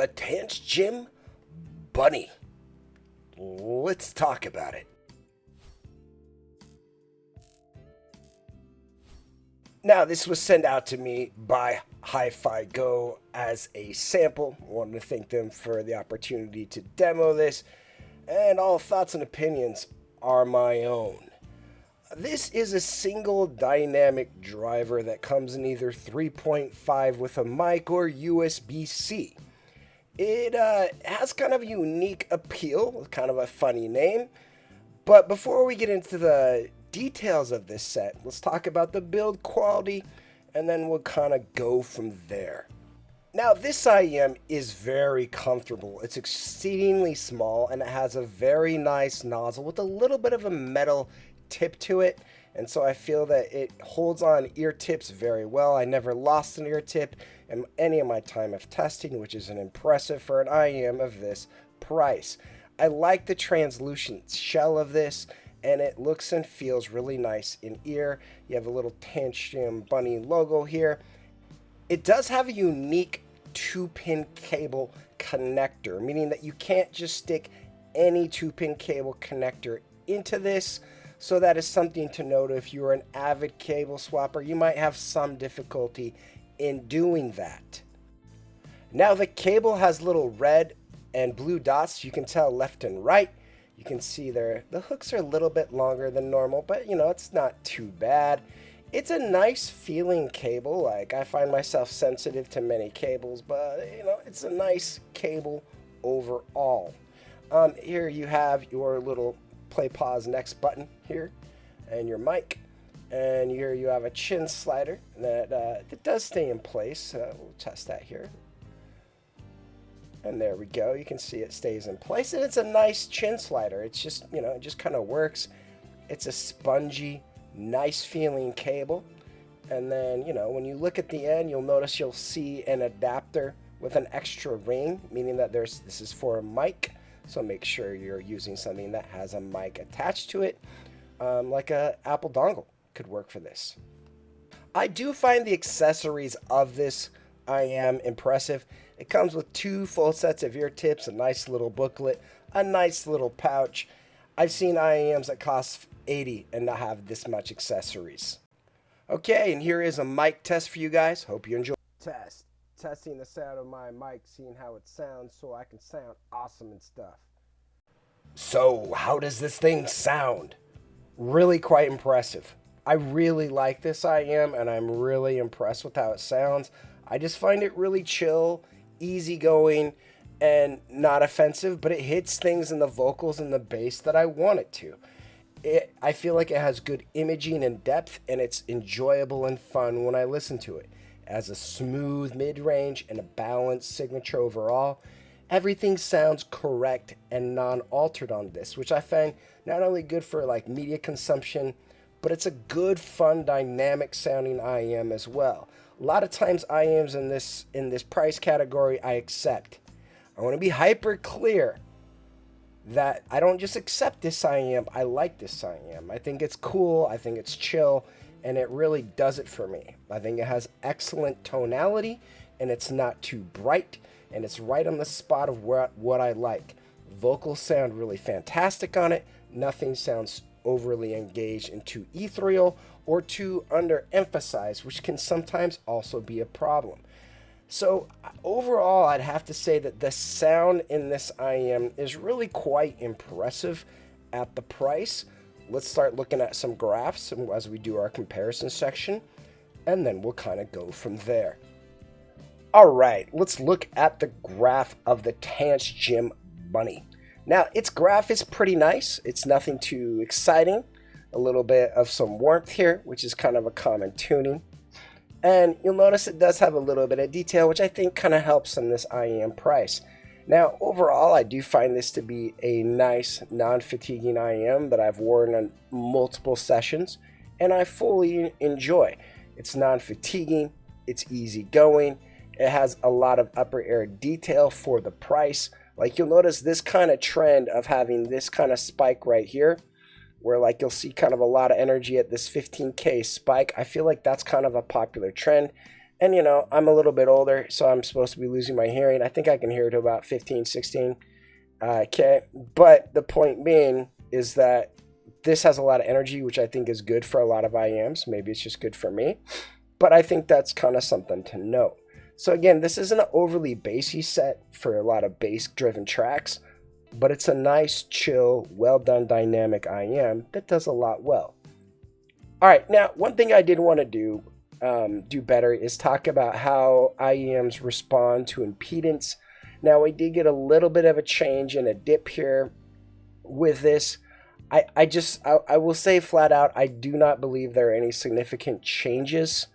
the Tanchjim Bunny. Let's talk about it. Now, this was sent out to me by Hi-Fi Go as a sample. I wanted to thank them for the opportunity to demo this, and all thoughts and opinions are my own. This is a single dynamic driver that comes in either 3.5 with a mic or USB-C. It has kind of a unique appeal, kind of a funny name. But before we get into the details of this set, let's talk about the build quality, and then we'll kind of go from there. Now, this IEM is very comfortable. It's exceedingly small, and it has a very nice nozzle with a little bit of a metal tip to it, and so I feel that it holds on ear tips very well. I never lost an ear tip in any of my time of testing, which is an impressive for an IEM of this price. I like the translucent shell of this, and it looks and feels really nice in ear. You have a little Tanchjim Bunny logo here. It does have a unique 2-pin cable connector, meaning that you can't just stick any 2-pin cable connector into this. So that is something to note. If you're an avid cable swapper, you might have some difficulty in doing that. Now, the cable has little red and blue dots. You can tell left and right. You can see there, the hooks are a little bit longer than normal, but you know, it's not too bad. It's a nice feeling cable. Like, I find myself sensitive to many cables, but you know, it's a nice cable overall. Here you have your little play pause next button here, and your mic, and here you have a chin slider that does stay in place. We'll test that here, and there we go. You can see it stays in place, and it's a nice chin slider. It's just, you know, it just kind of works. It's a spongy, nice feeling cable. And then, you know, when you look at the end, you'll see an adapter with an extra ring, meaning that this is for a mic. So make sure you're using something that has a mic attached to it, like a Apple dongle could work for this. I do find the accessories of this IEM impressive. It comes with 2 full sets of ear tips, a nice little booklet, a nice little pouch. I've seen IEMs that cost $80 and not have this much accessories. Okay, and here is a mic test for you guys. Hope you enjoy. Testing the sound of my mic, seeing how it sounds so I can sound awesome and stuff. So, how does this thing sound? Really quite impressive. I really like this IEM, and I'm really impressed with how it sounds. I just find it really chill, easygoing, and not offensive, but it hits things in the vocals and the bass that I want it to. I feel like it has good imaging and depth, and it's enjoyable and fun when I listen to it. It has a smooth mid-range and a balanced signature overall. Everything sounds correct and non-altered on this, which I find not only good for like media consumption, but it's a good, fun, dynamic sounding IEM as well. A lot of times IEMs in this price category I accept. I want to be hyper clear that I don't just accept this IEM, I like this IEM. I think it's cool, I think it's chill, and it really does it for me. I think it has excellent tonality, and it's not too bright, and it's right on the spot of what I like. Vocals sound really fantastic on it. Nothing sounds overly engaged and too ethereal or too underemphasized, which can sometimes also be a problem. So overall, I'd have to say that the sound in this IEM is really quite impressive at the price. Let's start looking at some graphs as we do our comparison section, and then we'll kind of go from there. All right, let's look at the graph of the Tanchjim Bunny. Now, its graph is pretty nice. It's nothing too exciting. A little bit of some warmth here, which is kind of a common tuning. And you'll notice it does have a little bit of detail, which I think kind of helps in this IEM price. Now, overall, I do find this to be a nice, non-fatiguing IEM that I've worn on multiple sessions, and I fully enjoy. It's non-fatiguing, it's easygoing, it has a lot of upper ear detail for the price. Like, you'll notice this kind of trend of having this kind of spike right here, where like you'll see kind of a lot of energy at this 15K spike. I feel like that's kind of a popular trend. And I'm a little bit older, so I'm supposed to be losing my hearing. I think I can hear to about 15, 16 K. But the point being is that this has a lot of energy, which I think is good for a lot of IEMs. Maybe it's just good for me, but I think that's kind of something to note. So again, this isn't an overly bassy set for a lot of bass-driven tracks, but it's a nice, chill, well-done dynamic IEM that does a lot well. All right, now one thing I did want to do better is talk about how IEMs respond to impedance. Now we did get a little bit of a change in a dip here with this. I will say flat out, I do not believe there are any significant changes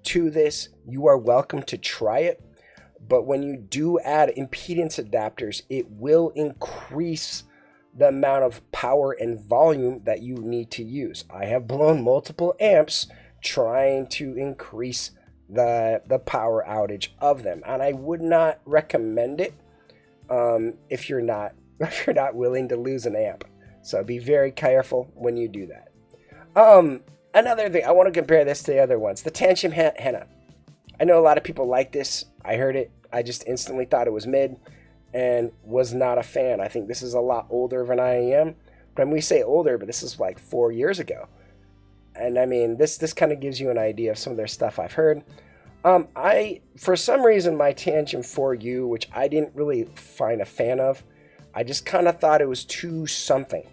to this. You are welcome to try it, but when you do add impedance adapters, it will increase the amount of power and volume that you need to use. I have blown multiple amps trying to increase the power outage of them, and I would not recommend it if you're not willing to lose an amp. So be very careful when you do that. Another thing, I want to compare this to the other ones. The Tanchjim Henna. I know a lot of people like this. I heard it. I just instantly thought it was mid and was not a fan. I think this is a lot older of an IEM. But when we say older, but this is like 4 years ago. And I mean, this kind of gives you an idea of some of their stuff I've heard. For some reason, my Tanchjim 4U, which I didn't really find a fan of, I just kind of thought it was too something.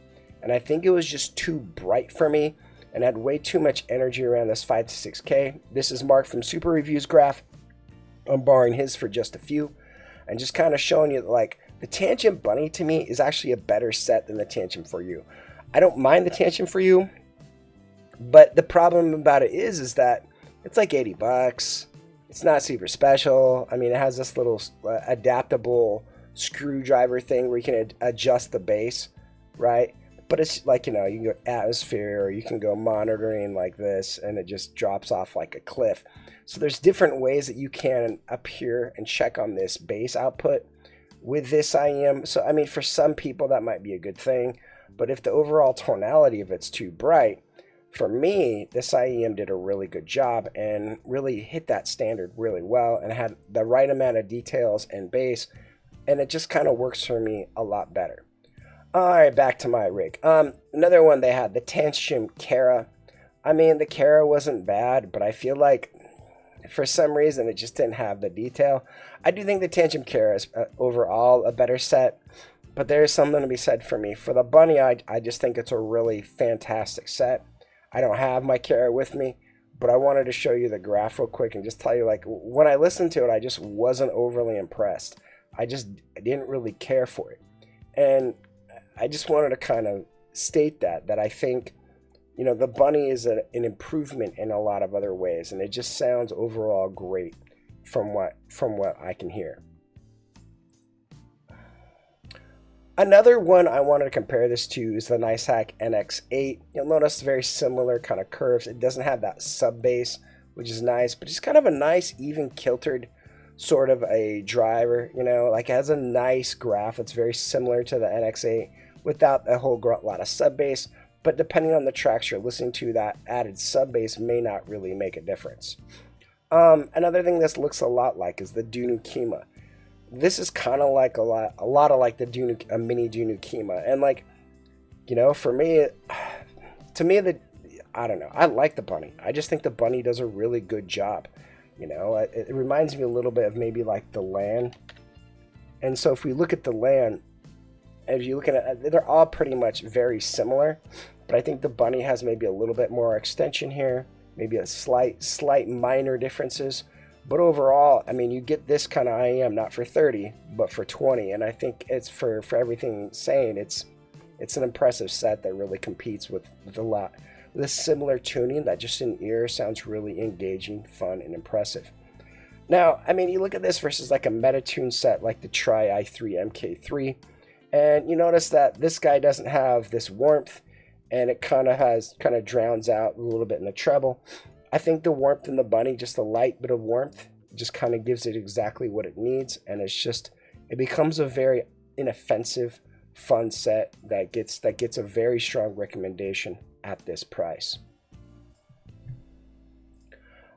And I think it was just too bright for me and had way too much energy around this 5 to 6K. This is Mark from Super Reviews Graph. I'm borrowing his for just a few. And just kind of showing you that, like, the Tanchjim Bunny to me is actually a better set than the Tanchjim 4U. I don't mind the Tanchjim 4U, but the problem about it is that it's like $80. It's not super special. I mean, it has this little adaptable screwdriver thing where you can adjust the bass, right? But it's like, you can go atmosphere, or you can go monitoring like this, and it just drops off like a cliff. So there's different ways that you can up here and check on this bass output with this IEM. So I mean, for some people that might be a good thing, but if the overall tonality of it's too bright, for me, this IEM did a really good job and really hit that standard really well and had the right amount of details and bass, and it just kind of works for me a lot better. All right, back to my rig. Another one they had, the Tanchjim Kara. I mean, the Kara wasn't bad, but I feel like for some reason it just didn't have the detail. I do think the Tanchjim Kara is overall a better set, but there is something to be said for me. For the Bunny, I just think it's a really fantastic set. I don't have my Kara with me, but I wanted to show you the graph real quick and just tell you, like, when I listened to it, I just wasn't overly impressed. I didn't really care for it. And I just wanted to kind of state that I think, the Bunny is an improvement in a lot of other ways, and it just sounds overall great from what I can hear. Another one I wanted to compare this to is the NiceHack NX8. You'll notice very similar kind of curves. It doesn't have that sub bass, which is nice, but it's kind of a nice, even kiltered sort of a driver, like it has a nice graph. It's very similar to the NX8 without a whole lot of sub bass, but depending on the tracks you're listening to, that added sub bass may not really make a difference. Another thing this looks a lot like is the Dunu Kima. This is kind of like a lot of like the mini Dunu Kima, and like, for me, I don't know, I like the Bunny. I just think the Bunny does a really good job. It reminds me a little bit of maybe like the Land. And so if we look at the Land, as you look at it, they're all pretty much very similar, but I think the Bunny has maybe a little bit more extension here, maybe a slight minor differences. But overall, I mean, you get this kind of IEM not for 30, but for 20, and I think it's for everything saying it's an impressive set that really competes with a lot. This similar tuning that just in ear sounds really engaging, fun, and impressive. Now, I mean, you look at this versus like a Metatune set like the Tri i3 MK3, and you notice that this guy doesn't have this warmth, and it kind of drowns out a little bit in the treble. I think the warmth in the Bunny, just a light bit of warmth, just kind of gives it exactly what it needs, and it becomes a very inoffensive, fun set that gets a very strong recommendation at this price.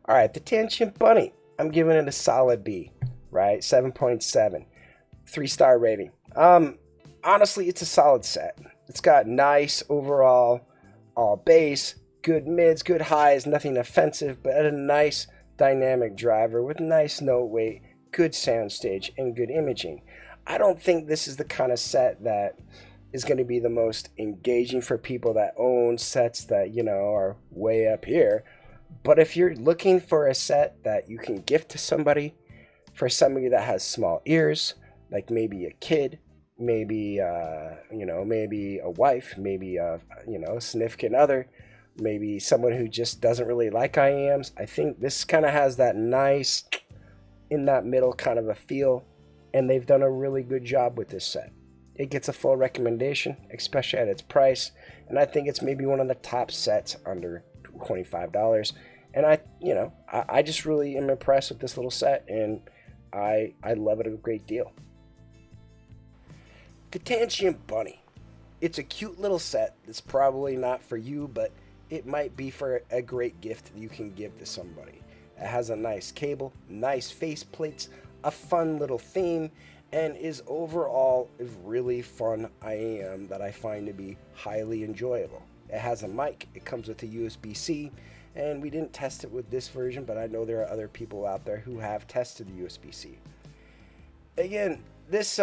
All right, the Tanchjim Bunny. I'm giving it a solid B, right? 7.7, 3-star rating. Honestly, it's a solid set. It's got nice overall, all bass, good mids, good highs, nothing offensive, but a nice dynamic driver with nice note weight, good soundstage, and good imaging. I don't think this is the kind of set that is going to be the most engaging for people that own sets that, are way up here. But if you're looking for a set that you can gift to somebody, for somebody that has small ears, like maybe a kid, maybe maybe a wife, maybe a significant other, maybe someone who just doesn't really like IEMs, I think this kind of has that nice in that middle kind of a feel, and they've done a really good job with this set. It gets a full recommendation, especially at its price, and I think it's maybe one of the top sets under $25. And I just really am impressed with this little set, and I love it a great deal. The Tanchjim Bunny. It's a cute little set. It's probably not for you, but it might be for a great gift that you can give to somebody. It has a nice cable, nice face plates, a fun little theme, and is overall a really fun IEM that I find to be highly enjoyable. It has a mic, it comes with a USB-C, and we didn't test it with this version, but I know there are other people out there who have tested the USB-C. Again, this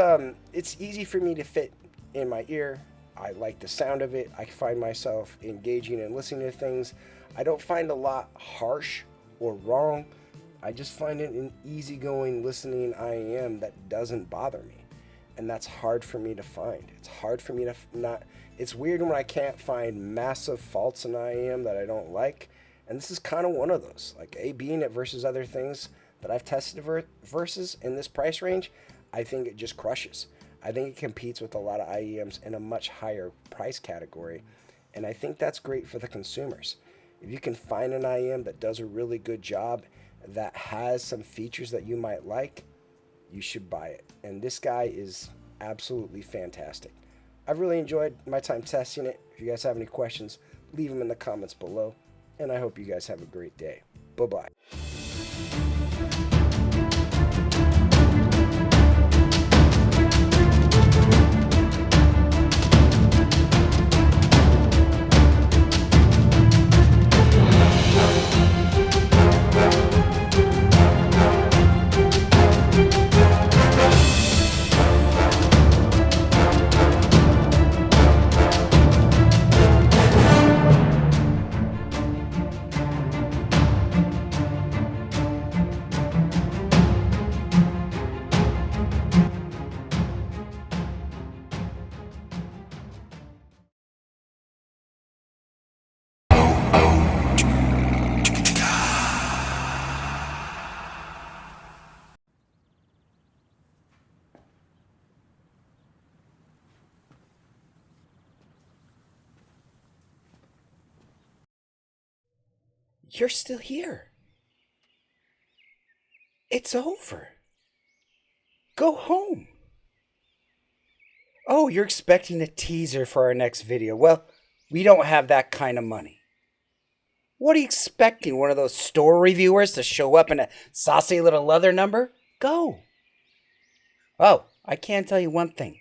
it's easy for me to fit in my ear. I like the sound of it. I find myself engaging and listening to things. I don't find a lot harsh or wrong. I just find it an easygoing listening IEM that doesn't bother me. And that's hard for me to find. It's hard for me to it's weird when I can't find massive faults in IEM that I don't like. And this is kind of one of those. Like being it versus other things that I've tested versus in this price range, I think it just crushes. I think it competes with a lot of IEMs in a much higher price category, and I think that's great for the consumers. If you can find an IEM that does a really good job, that has some features that you might like, you should buy it. And this guy is absolutely fantastic. I've really enjoyed my time testing it. If you guys have any questions, leave them in the comments below, and I hope you guys have a great day. Bye-bye. You're still here. It's over. Go home. Oh, you're expecting a teaser for our next video. Well, we don't have that kind of money. What are you expecting? One of those store reviewers to show up in a saucy little leather number? Go. Oh, I can tell you one thing.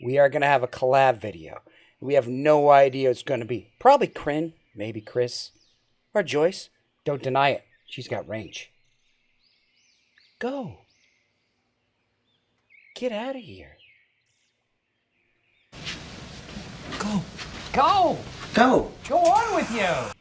We are going to have a collab video. We have no idea what it's going to be. Probably Kryn, maybe Chris. Or Joyce. Don't deny it. She's got range. Go. Get out of here. Go. Go! Go. Go on with you!